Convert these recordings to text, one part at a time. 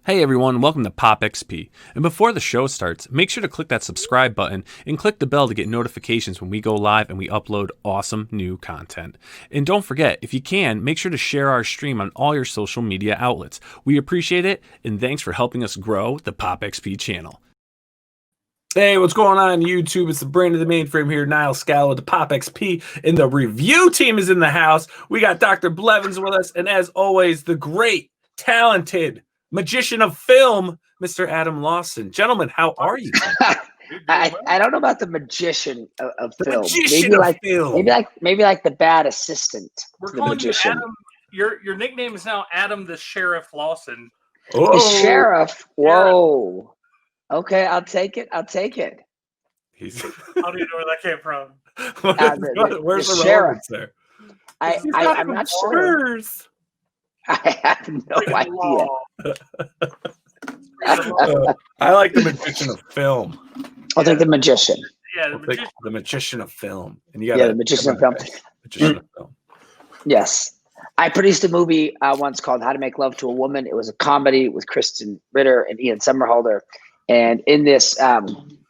Hey everyone, welcome to POPXP. And before the show starts, make sure to click that subscribe button and click the bell to get notifications when we go live and we upload awesome new content. And don't forget, if you can, make sure to share our stream on all your social media outlets. We appreciate it, and thanks for helping us grow the POPXP channel. Hey, what's going on YouTube? It's the brain of the mainframe here, Nile Scala with the POPXP, and the review team is in the house. We got Dr. Blevins with us, and as always, the great, talented magician of film, Mr. Adam Lawson. Gentlemen, how are you? I don't know about the magician of film. Magician of film. Maybe like the bad assistant. We're to calling the magician. you Adam. Your nickname is now Adam the Sheriff Lawson. Oh. The sheriff. Whoa. Yeah. Okay, I'll take it. How do you know where that came from? Where's the sheriff there? I'm not sure. I have no idea. I like the magician of film. I'll take the magician. Yeah, the magician of film. And you got the magician of film. Magician of film. Yes. I produced a movie once called How to Make Love to a Woman. It was a comedy with Kristen Ritter and Ian Somerhalder. And in this,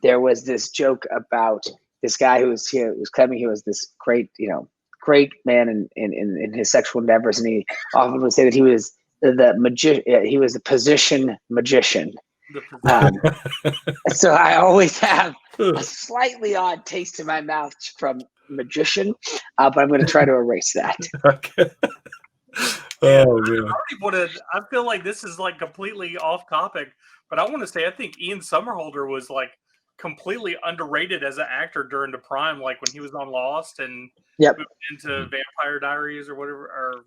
there was this joke about this guy who was here, was claiming he was this great, great man in his sexual endeavors, and he often would say that he was he was the position magician. So I always have a slightly odd taste in my mouth from magician, but I'm going to try to erase that. Okay. I feel like this is like completely off topic, but I want to say I think Ian Somerhalder was like completely underrated as an actor during the prime, like when he was on Lost and moved into Vampire Diaries or whatever. Or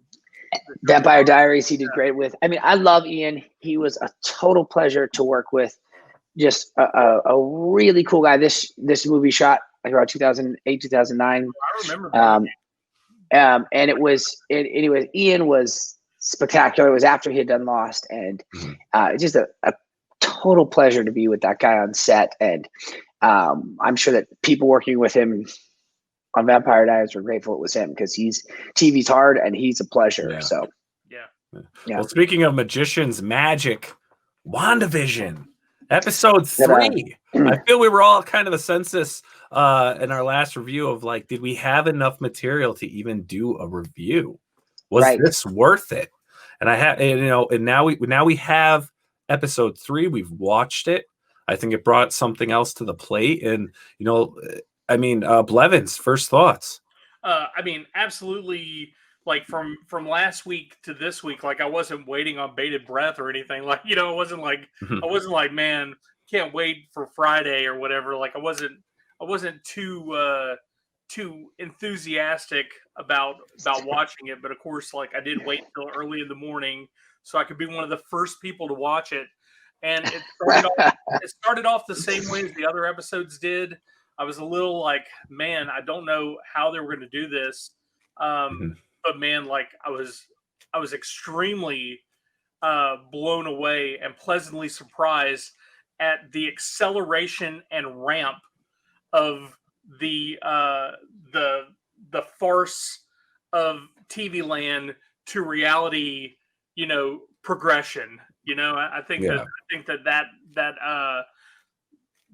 Vampire Diaries, he did great with. I mean, I love Ian. He was a total pleasure to work with. Just a really cool guy. This movie shot like around 2008, 2009. I remember. And Ian was spectacular. It was after he had done Lost, and just a total pleasure to be with that guy on set. And I'm sure that people working with him on Vampire Diaries were grateful it was him, because TV's hard and he's a pleasure. Yeah. So yeah. Well, speaking of magicians, magic, WandaVision, episode 3. I feel we were all kind of a census in our last review of like, did we have enough material to even do a review? Was this worth it? And I have, and now we have episode 3. We've watched it. I think it brought something else to the plate. And, Blevins, first thoughts. I mean, absolutely. Like from last week to this week, like I wasn't waiting on bated breath or anything. Like, it wasn't like, man, can't wait for Friday or whatever. Like I wasn't too enthusiastic about watching it. But of course, like I did wait until early in the morning so I could be one of the first people to watch it. And it started off the same way as the other episodes did. I was a little like, man, I don't know how they were going to do this. But man, like I was extremely blown away and pleasantly surprised at the acceleration and ramp of the farce of TV land to reality, progression. I think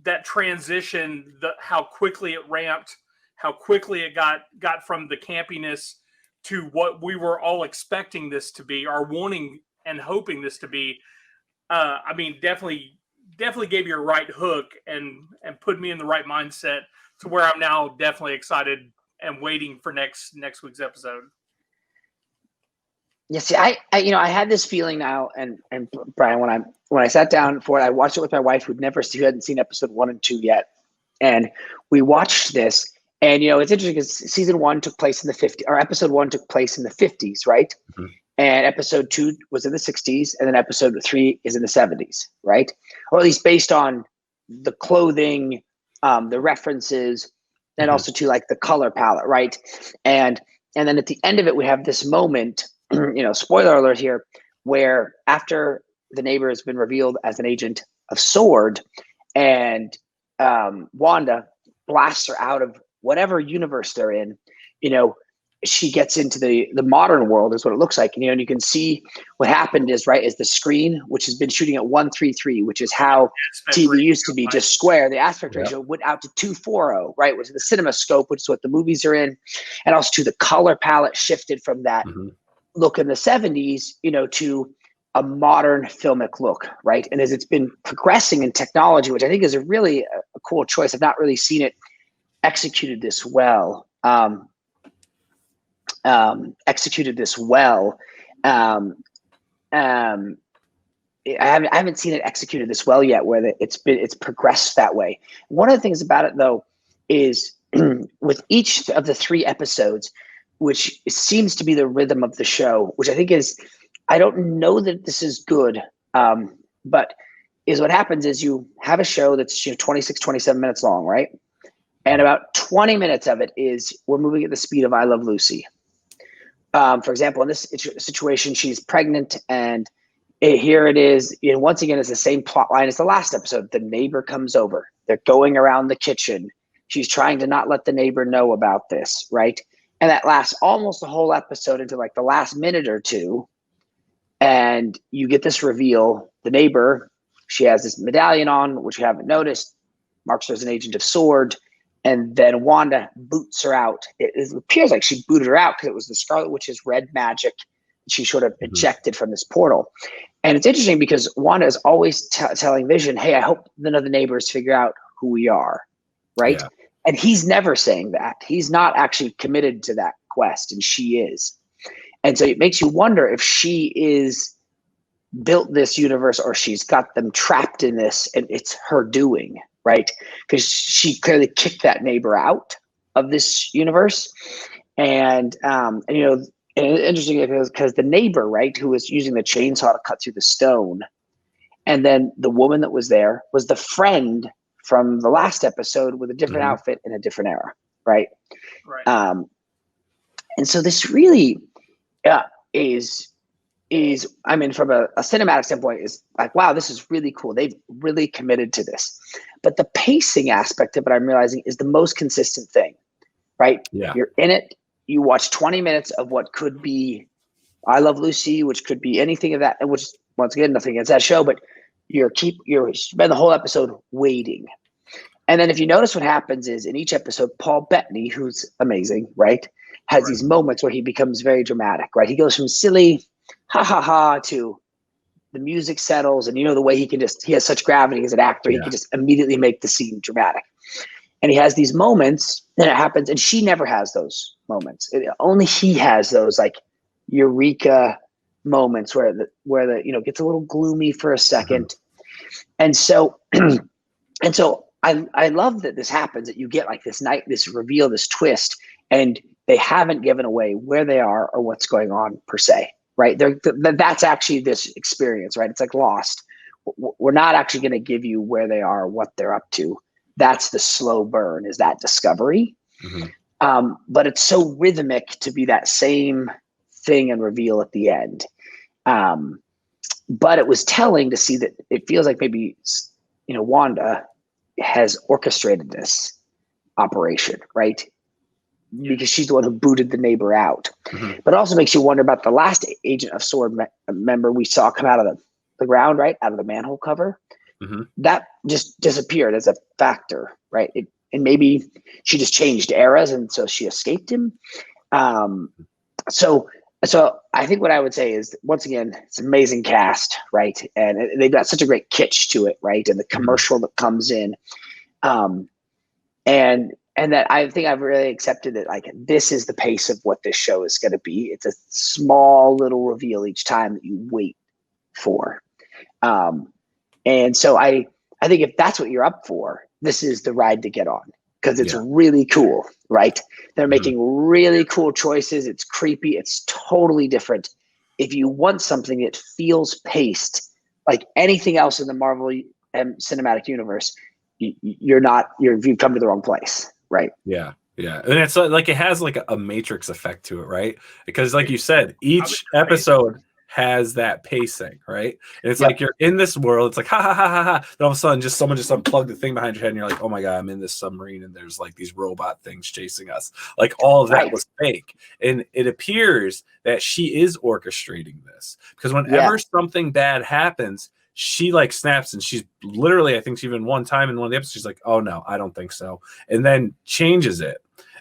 that transition, how quickly it ramped, how quickly it got from the campiness to what we were all expecting this to be, or wanting and hoping this to be. Definitely gave you a right hook and put me in the right mindset to where I'm now definitely excited and waiting for next week's episode. Yeah, see, I had this feeling now, and Brian, when I sat down for it, I watched it with my wife, who hadn't seen episode 1 and 2 yet, and we watched this. And it's interesting because season 1 took place in the 50s, or episode 1 took place in the 50s, right? Mm-hmm. And episode 2 was in the 60s, and then episode 3 is in the 70s, right? Or at least based on the clothing, the references, and also to like the color palette, right? And then at the end of it, we have this moment, spoiler alert here, where after the neighbor has been revealed as an agent of SWORD, and Wanda blasts her out of whatever universe they're in, she gets into the modern world is what it looks like. And you can see what happened is the screen, which has been shooting at 1:33, which is how TV used to be, just square. The aspect ratio went out to 2:40, right? Which is the cinema scope, which is what the movies are in. And also to the color palette shifted from that look in the 70s, to a modern filmic look, right? And as it's been progressing in technology, which I think is a really a cool choice. I've not really seen it executed this well. I haven't seen it executed this well yet, where it's progressed that way. One of the things about it, though, is with each of the 3 episodes, which seems to be the rhythm of the show, which I think is, I don't know that this is good, but is what happens is you have a show that's 26, 27 minutes long, right? And about 20 minutes of it is we're moving at the speed of I Love Lucy. For example, in this situation, she's pregnant, and here it is. Once again, it's the same plot line as the last episode. The neighbor comes over. They're going around the kitchen. She's trying to not let the neighbor know about this, right? And that lasts almost the whole episode into like the last minute or two. And you get this reveal. The neighbor, she has this medallion on, which you haven't noticed, marks her as an agent of S.W.O.R.D. And then Wanda boots her out. It appears like she booted her out because it was the Scarlet Witch's red magic. She sort of ejected from this portal. And it's interesting because Wanda is always telling Vision, hey, I hope none of the neighbors figure out who we are, right? Yeah. And he's never saying that. He's not actually committed to that quest, and she is. And so it makes you wonder if she is built this universe or she's got them trapped in this and it's her doing, right? Because she clearly kicked that neighbor out of this universe. And interesting because the neighbor, right, who was using the chainsaw to cut through the stone, and then the woman that was there was the friend from the last episode with a different outfit in a different era, right? Right. And so this really is I mean, from a cinematic standpoint, is like, wow, this is really cool. They've really committed to this. But the pacing aspect of it, I'm realizing, is the most consistent thing, right? Yeah. You're in it. You watch 20 minutes of what could be I Love Lucy, which could be anything of that, and which, once again, nothing against that show, but you spend the whole episode waiting. And then if you notice what happens is in each episode, Paul Bettany, who's amazing, right, has these moments where he becomes very dramatic, right? He goes from silly, ha ha ha, to the music settles, and the way he has such gravity as an actor, he can just immediately make the scene dramatic. And he has these moments, and it happens, and she never has those moments. Only he has those like eureka moments where the gets a little gloomy for a second. And so I love that this happens, that you get like this reveal, this twist, and they haven't given away where they are or what's going on per se, right? That's actually this experience, right? It's like Lost. We're not actually going to give you where they are, what they're up to. That's the slow burn, is that discovery. But it's so rhythmic to be that same thing and reveal at the end. But it was telling to see that it feels like maybe, Wanda has orchestrated this operation, right? Because she's the one who booted the neighbor out. But it also makes you wonder about the last agent of S.W.O.R.D. member we saw come out of the ground, right? Out of the manhole cover. That just disappeared as a factor, right? And maybe she just changed eras, and so she escaped him. So I think what I would say is, once again, it's an amazing cast, right? And they've got such a great kitsch to it, right? And the commercial that comes in, and that I think I've really accepted that, like, this is the pace of what this show is going to be. It's a small little reveal each time that you wait for. And so I think if that's what you're up for, this is the ride to get on, because it's really cool, right? They're making really cool choices. It's creepy. It's totally different. If you want something that feels paced like anything else in the Marvel cinematic universe, you've come to the wrong place, right? Yeah. Yeah. And it's like it has like a Matrix effect to it, right? Because like you said, each episode has that pacing, right? And it's like you're in this world. It's like ha ha ha ha ha. Then all of a sudden, someone just unplugged the thing behind your head, and you're like, oh my god, I'm in this submarine, and there's like these robot things chasing us. Like all of that was fake, and it appears that she is orchestrating this because whenever something bad happens, she like snaps, and she's literally, I think she even one time in one of the episodes, she's like, oh no, I don't think so, and then changes it.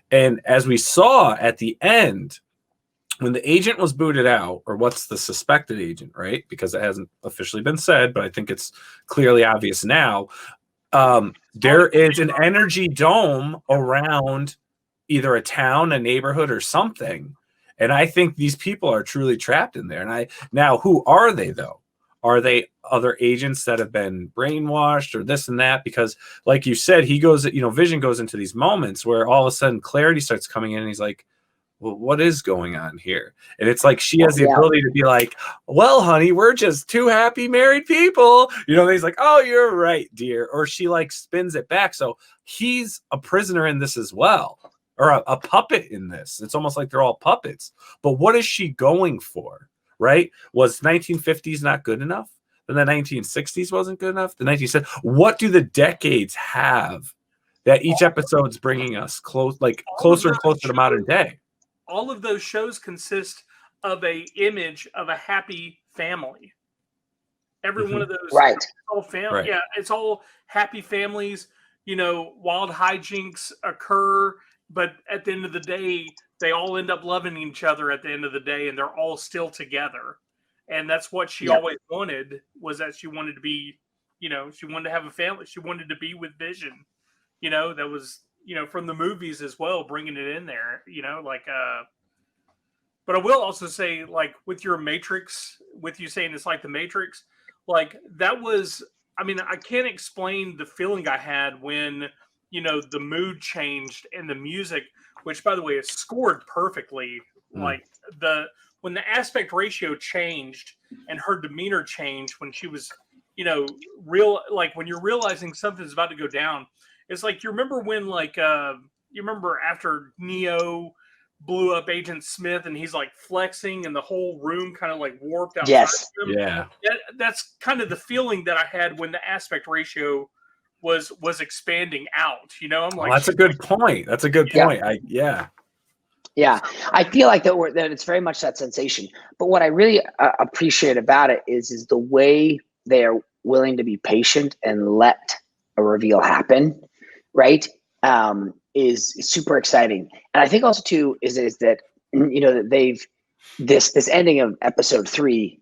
And as we saw at the end, when the agent was booted out, or what's the suspected agent, right? Because it hasn't officially been said, but I think it's clearly obvious now. There is an energy dome around either a town, a neighborhood, or something. And I think these people are truly trapped in there. And now, who are they though? Are they other agents that have been brainwashed or this and that? Because like you said, he goes, Vision goes into these moments where all of a sudden clarity starts coming in, and he's like, well, what is going on here? And it's like she has the ability to be like, well, honey, we're just two happy married people. And he's like, oh, you're right, dear. Or she like spins it back. So he's a prisoner in this as well, or a puppet in this. It's almost like they're all puppets. But what is she going for, right? Was 1950s not good enough? Then the 1960s wasn't good enough? The 1970s. What do the decades have that each episode's bringing us closer and closer to modern day? All of those shows consist of a image of a happy family. Every one of those, all family, Right. Yeah, it's all happy families. Wild hijinks occur, but at the end of the day, they all end up loving each other at the end of the day, and they're all still together. And that's what she always wanted, was that she wanted to be, she wanted to have a family. She wanted to be with Vision. That was, from the movies as well, bringing it in there, but I will also say, like, with your Matrix, with you saying it's like the Matrix, like that was, I can't explain the feeling I had when, the mood changed and the music, which by the way is scored perfectly. Like when the aspect ratio changed and her demeanor changed when she was, when you're realizing something's about to go down. It's like, you remember when, you remember after Neo blew up Agent Smith and he's like flexing and the whole room kind of like warped outside of him? Yeah. That's kind of the feeling that I had when the aspect ratio was expanding out. I'm like, that's a good point. That's a good point. Yeah, I feel like that it's very much that sensation. But what I really appreciate about it is the way they are willing to be patient and let a reveal happen, right? Is super exciting. And I think also too is that that they've this ending of episode 3,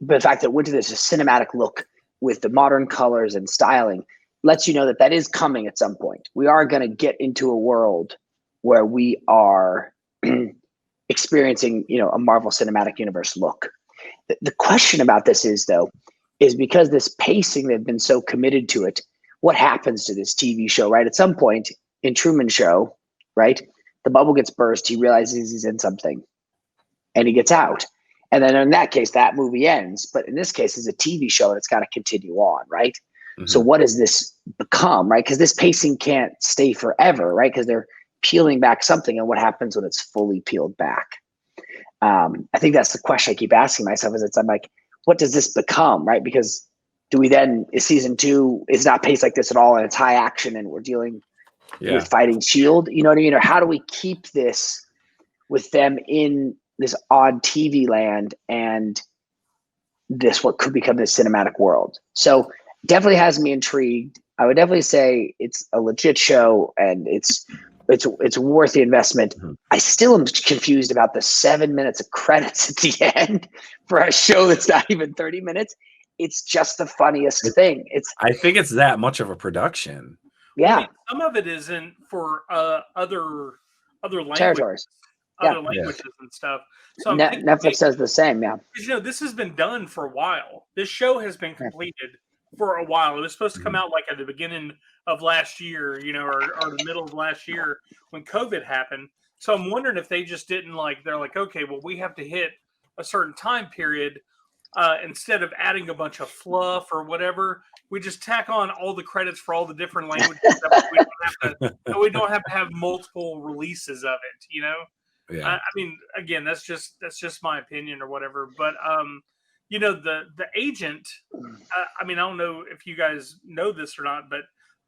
but the fact that it went to this cinematic look with the modern colors and styling lets you know that is coming at some point. We are going to get into a world where we are experiencing a Marvel Cinematic Universe look. The question about this is because this pacing, they've been so committed to it, what happens to this TV show, right? At some point in Truman Show, right, the bubble gets burst, he realizes he's in something, and he gets out. And then in that case, that movie ends. But in this case, it's a TV show, and it's got to continue on, right? So what does this become, right? Because this pacing can't stay forever, right? Because they're peeling back something, and what happens when it's fully peeled back? I think that's the question I keep asking myself, I'm like, what does this become, right? Because do we then, is season 2 is not paced like this at all, and it's high action, and we're dealing with fighting S.H.I.E.L.D., you know what I mean? Or how do we keep this with them in this odd TV land and this, what could become this cinematic world? So definitely has me intrigued. I would definitely say it's a legit show, and it's worth the investment. I still am confused about the 7 minutes of credits at the end for a show that's not even 30 minutes. It's just the funniest thing. I think it's that much of a production. Yeah. Some of it isn't for other languages, territories, languages and stuff. So Netflix says the same. Yeah. Because, this has been done for a while. This show has been completed for a while. It was supposed to come out like at the beginning of last year, or the middle of last year when COVID happened. So I'm wondering if they just didn't they're like, okay, well, we have to hit a certain time period. Instead of adding a bunch of fluff or whatever, we just tack on all the credits for all the different languages. We don't have to have multiple releases of it, Yeah. I mean, again, that's just my opinion or whatever. But you know, the agent. I mean, I don't know if you guys know this or not, but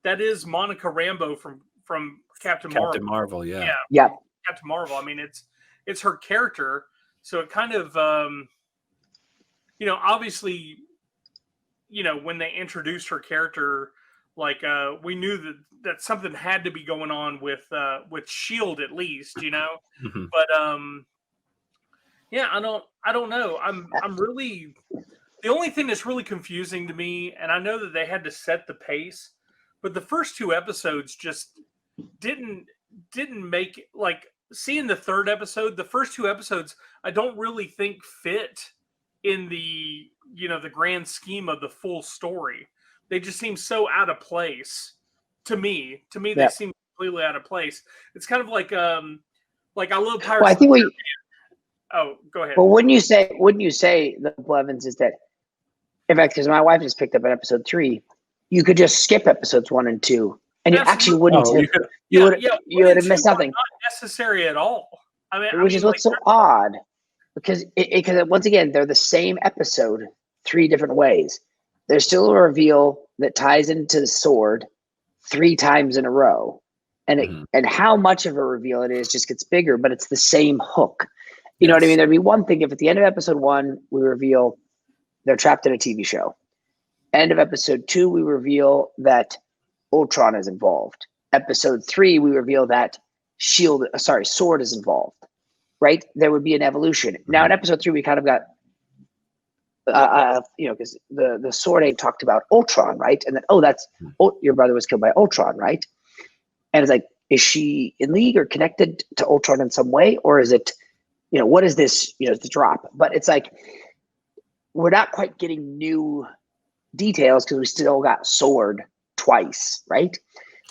that is Monica Rambeau from Captain Marvel. Yeah. Yeah. Captain Marvel. I mean, it's her character, so it kind of you know, obviously, you know, when they introduced her character, like we knew that something had to be going on with Shield at least, you know. Mhm. But yeah, I don't know. I'm really, the only thing that's really confusing to me, and I know that they had to set the pace, but the first two episodes just didn't make, like, seeing the third episode, the first two episodes I don't really think fit in the, you know, the grand scheme of the full story. They just seem so out of place to me. They seem completely out of place. It's kind of like I love Pirates. Well, I think oh, go ahead. Well, wouldn't you say the Blevins is that, in fact, because my wife just picked up at episode 3, you could just skip episodes 1 and 2, and you actually wouldn't. You would have missed nothing. Not necessary at all. I mean, which is what's so odd, because once again, they're the same episode 3 different ways. There's still a reveal that ties into the sword 3 times in a row, and and how much of a reveal it is just gets bigger, but it's the same hook. You know what I mean? There'd be one thing if at the end of episode 1 we reveal they're trapped in a TV show. End of episode 2 we reveal that Ultron is involved. Episode 3 we reveal that Sword is involved. Right? There would be an evolution. Now in episode 3 we kind of got you know, because the Sword ain't talked about Ultron, right? And then your brother was killed by Ultron, right? And it's like, is she in league or connected to Ultron in some way, or is it, you know, what is this? You know, the drop. But it's like we're not quite getting new details because we still got Sword twice, right?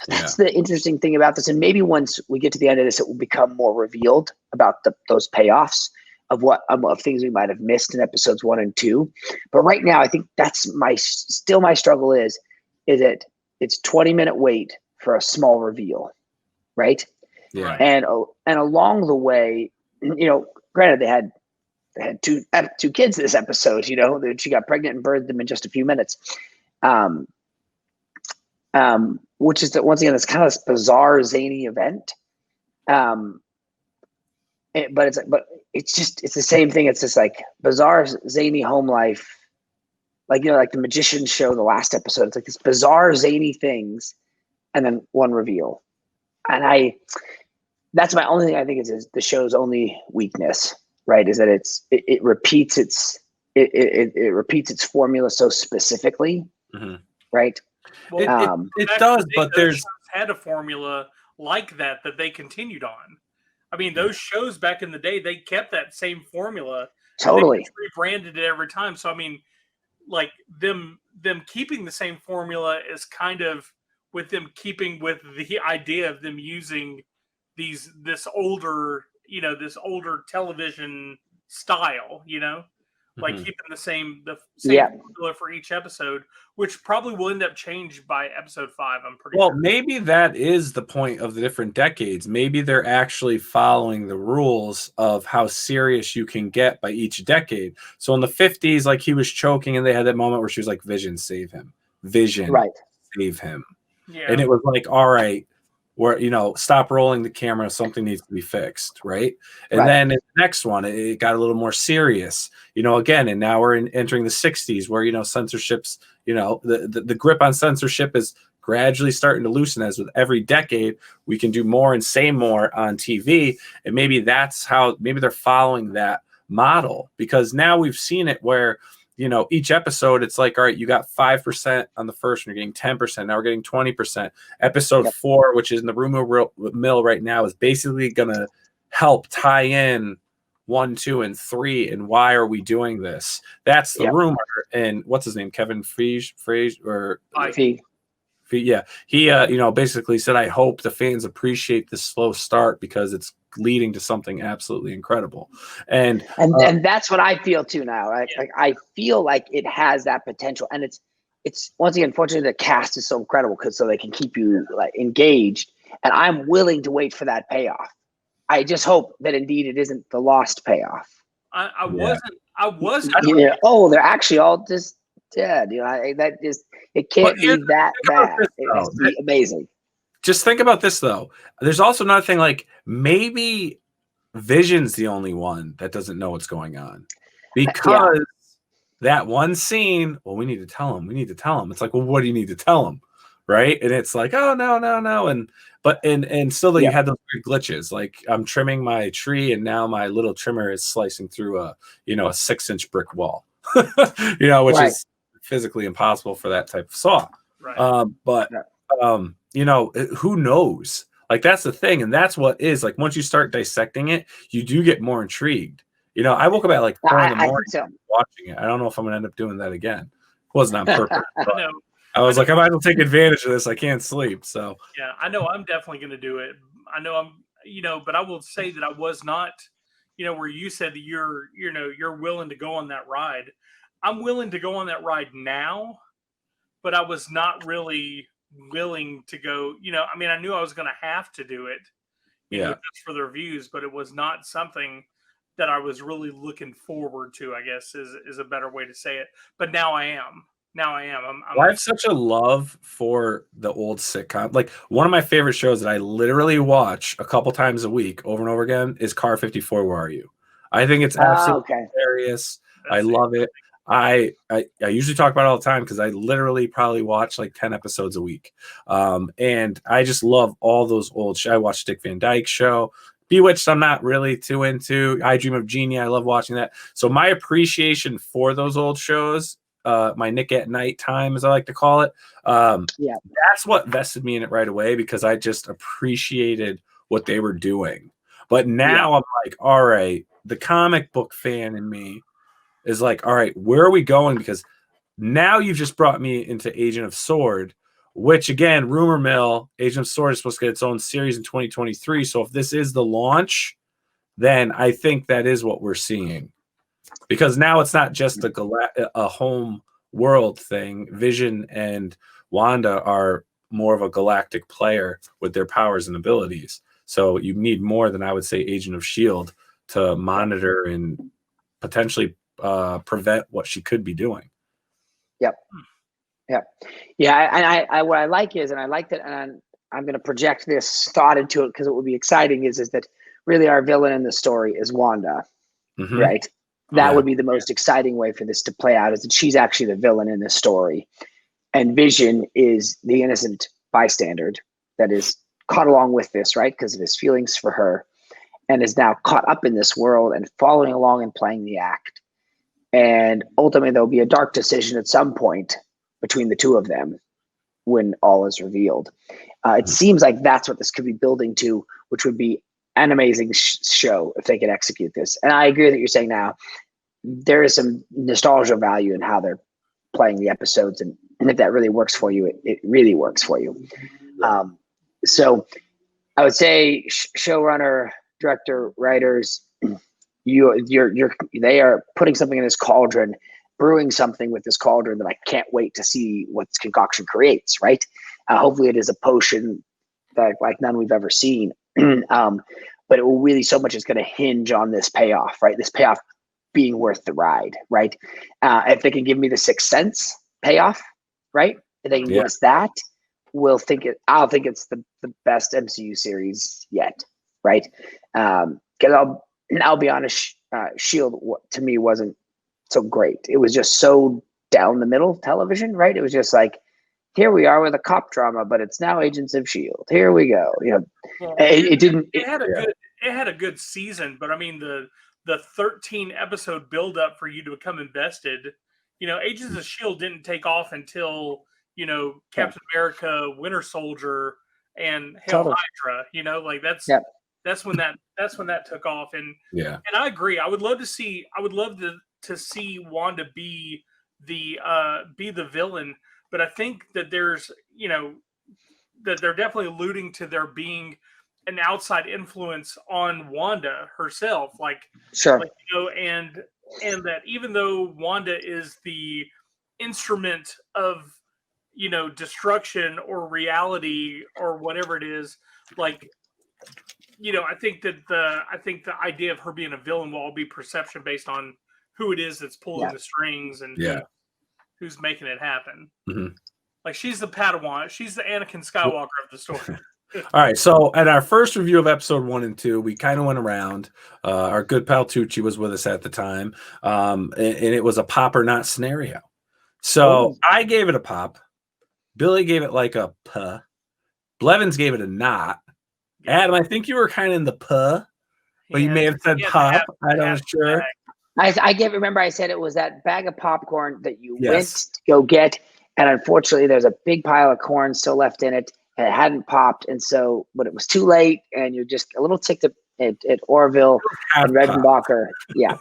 So that's the interesting thing about this. And maybe once we get to the end of this, it will become more revealed about those payoffs of of things we might have missed in episodes 1 and 2. But right now, I think that's my struggle is it it's 20-minute wait for a small reveal, right? Yeah. And along the way, you know, granted they had two kids this episode, you know, she got pregnant and birthed them in just a few minutes. Which is once again, it's kind of this bizarre, zany event. But it's the same thing. It's just like bizarre, zany home life. Like, you know, like the Magician Show, the last episode, it's like this bizarre, zany things. And then one reveal. And that's my only thing I think is the show's only weakness, right? Is that it repeats it repeats its formula so specifically, right? Well, it does, but there's had a formula like that they continued on. I mean, those shows back in the day, they kept that same formula. Totally. They rebranded it every time. So I mean, like them keeping the same formula is kind of with them keeping with the idea of them using this older television style, you know, like keeping the same formula for each episode, which probably will end up changed by episode 5. I'm pretty sure. Maybe that is the point of the different decades. Maybe they're actually following the rules of how serious you can get by each decade. So in the 50s, like he was choking and they had that moment where she was like, Vision, save him. Vision, save him. Yeah. And it was like, all right, where, you know, stop rolling the camera. Something needs to be fixed. Right. And then in the next one, it got a little more serious, you know, again. And now we're entering the 60s where, you know, censorship's, you know, the grip on censorship is gradually starting to loosen as with every decade. We can do more and say more on TV. And maybe that's how they're following that model, because now we've seen it where, you know, each episode, it's like, all right, you got 5% on the first one, you're getting 10%. Now we're getting 20%. Episode 4, which is in the rumor mill right now, is basically going to help tie in 1, 2, and 3. And why are we doing this? That's the rumor. And what's his name? Kevin Feige or yeah, he you know, basically said, I hope the fans appreciate this slow start because it's leading to something absolutely incredible. And that's what I feel too now. Right? Like I feel like it has that potential, and it's once again, fortunately the cast is so incredible so they can keep you like engaged, and I'm willing to wait for that payoff. I just hope that indeed it isn't the lost payoff. I wasn't. Oh, they're actually all just dead. It can't be that bad. It has to be amazing. Just think about this though. There's also another thing, like maybe Vision's the only one that doesn't know what's going on, because that one scene. Well, we need to tell him. We need to tell him. It's like, well, what do you need to tell him, right? And it's like, oh no, and still, you had those weird glitches. Like I'm trimming my tree, and now my little trimmer is slicing through a 6-inch brick wall, which is physically impossible for that type of saw. Right. Who knows? Like that's the thing, and that's what is like. Once you start dissecting it, you do get more intrigued. I woke up at like 4 in the morning watching it. I don't know if I'm gonna end up doing that again. It wasn't on purpose. But No. I was like, I might as well take advantage of this. I can't sleep. So yeah, I know I'm definitely going to do it. I know I'm, but I will say that I was not, where you said that you're willing to go on that ride. I'm willing to go on that ride now, but I was not really willing to go, I knew I was going to have to do it, just for the reviews, but it was not something that I was really looking forward to, I guess is a better way to say it. But now I am. I have such a love for the old sitcom. Like one of my favorite shows that I literally watch a couple times a week over and over again is Car 54. Where Are You? I think it's absolutely hilarious. I love it. I usually talk about it all the time because I literally probably watch like 10 episodes a week. And I just love all those old shows. I watched Dick Van Dyke Show. Bewitched, I'm not really too into. I Dream of Jeannie, I love watching that. So my appreciation for those old shows, my Nick at Night time, as I like to call it, that's what vested me in it right away, because I just appreciated what they were doing. But now I'm like, all right, the comic book fan in me is like, all right, where are we going? Because now you've just brought me into Agent of S.W.O.R.D., which again, rumor mill, Agent of S.W.O.R.D. is supposed to get its own series in 2023. So if this is the launch, then I think that is what we're seeing. Because now it's not just a home world thing. Vision and Wanda are more of a galactic player with their powers and abilities. So you need more than, I would say, Agent of S.H.I.E.L.D. to monitor and potentially prevent what she could be doing. Yep. And I what I like is, and I like that, and I'm going to project this thought into it because it will be exciting, is that really our villain in the story is Wanda, right? That would be the most exciting way for this to play out, is that she's actually the villain in this story. And Vision is the innocent bystander that is caught along with this, right? Because of his feelings for her, and is now caught up in this world and following along and playing the act. And ultimately, there'll be a dark decision at some point between the two of them when all is revealed. It seems like that's what this could be building to, which would be an amazing show if they could execute this. And I agree that you're saying now there is some nostalgia value in how they're playing the episodes. And if that really works for you, it really works for you. So I would say showrunner, director, writers, they are putting something in this cauldron, brewing something with this cauldron that I can't wait to see what this concoction creates, right? Hopefully it is a potion that like none we've ever seen. But it will really, so much is going to hinge on this payoff, right? This payoff being worth the ride, right? If they can give me the Sixth Sense payoff, right? If they can give us that, I'll think it's the best MCU series yet, right? Because I'll be honest, S.H.I.E.L.D. to me wasn't so great. It was just so down the middle television, right? It was just like, here we are with a cop drama, but it's now Agents of S.H.I.E.L.D. Here we go. It had a good season, but I mean the 13 episode buildup for you to become invested. Agents of S.H.I.E.L.D. didn't take off until Captain America, Winter Soldier, and Hydra. That's when that took off. And I agree. I would love to see Wanda be the villain, but I think that there's that they're definitely alluding to there being an outside influence on Wanda herself, and that even though Wanda is the instrument of destruction or reality or whatever it is, I think that the idea of her being a villain will all be perception based on who it is that's pulling the strings and who's making it happen. Mm-hmm. Like she's the Padawan, she's the Anakin Skywalker of the story. All right, so at our first review of episode 1 and 2, we kind of went around. Our good pal Tucci was with us at the time, and it was a pop or not scenario. So I gave it a pop. Billy gave it like a puh. Blevins gave it a not. Adam, I think you were kind of in the puh, but you may have said pop. I'm not sure. Remember I said it was that bag of popcorn that you went to go get, and unfortunately there's a big pile of corn still left in it. And it hadn't popped, and so, but it was too late, and you're just a little ticked at Orville and Redenbacher. Yeah.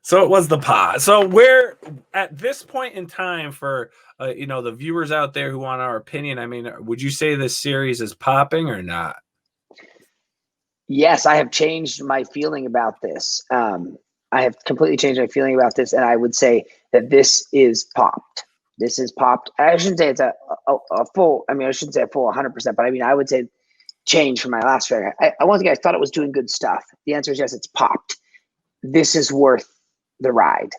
So it was the pop. So we're at this point in time for the viewers out there who want our opinion. I mean, would you say this series is popping or not? Yes, I have changed my feeling about this. I have completely changed my feeling about this, and I would say that this is popped. This is popped. I shouldn't say it's a full. I mean, I shouldn't say a full 100%, but I mean, I would say change from my last trailer. Once again, I thought it was doing good stuff. The answer is yes, it's popped. This is worth the ride.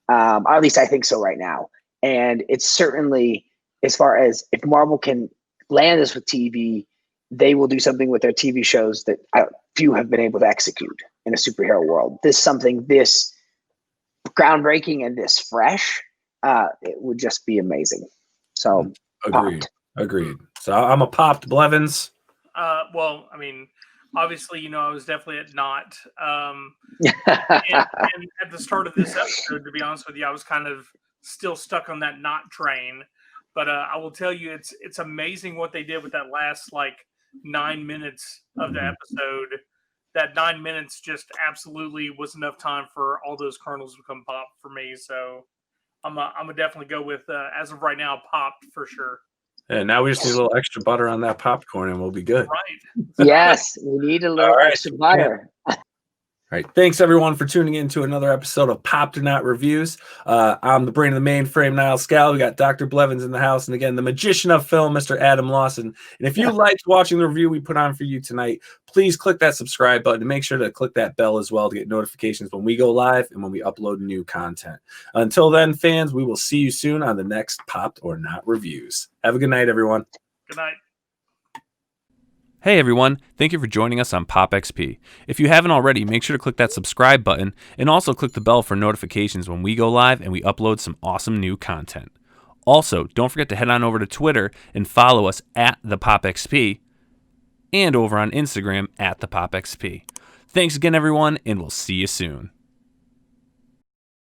Or at least I think so right now. And it's certainly, as far as if Marvel can land this with TV, they will do something with their TV shows that few have been able to execute in a superhero world. This groundbreaking and this fresh. It would just be amazing. So Agreed. So I'm a popped Blevins. Well, I mean, obviously, I was definitely at not. And at the start of this episode, to be honest with you, I was kind of still stuck on that not train. But I will tell you, it's amazing what they did with that last 9 minutes of the episode. That 9 minutes just absolutely was enough time for all those kernels to become pop for me. So I'm gonna definitely go with as of right now, popped for sure. And now we just need a little extra butter on that popcorn, and we'll be good. Right. Yes, we need a little extra butter. All right. Thanks, everyone, for tuning in to another episode of Popped or Not Reviews. I'm the brain of the mainframe, Nile Scal. We got Dr. Blevins in the house. And again, the magician of film, Mr. Adam Lawson. And if you liked watching the review we put on for you tonight, please click that subscribe button and make sure to click that bell as well to get notifications when we go live and when we upload new content. Until then, fans, we will see you soon on the next Popped or Not Reviews. Have a good night, everyone. Good night. Hey everyone, thank you for joining us on POPXP. If you haven't already, make sure to click that subscribe button and also click the bell for notifications when we go live and we upload some awesome new content. Also, don't forget to head on over to Twitter and follow us at the POPXP and over on Instagram at the POPXP. Thanks again everyone, and we'll see you soon.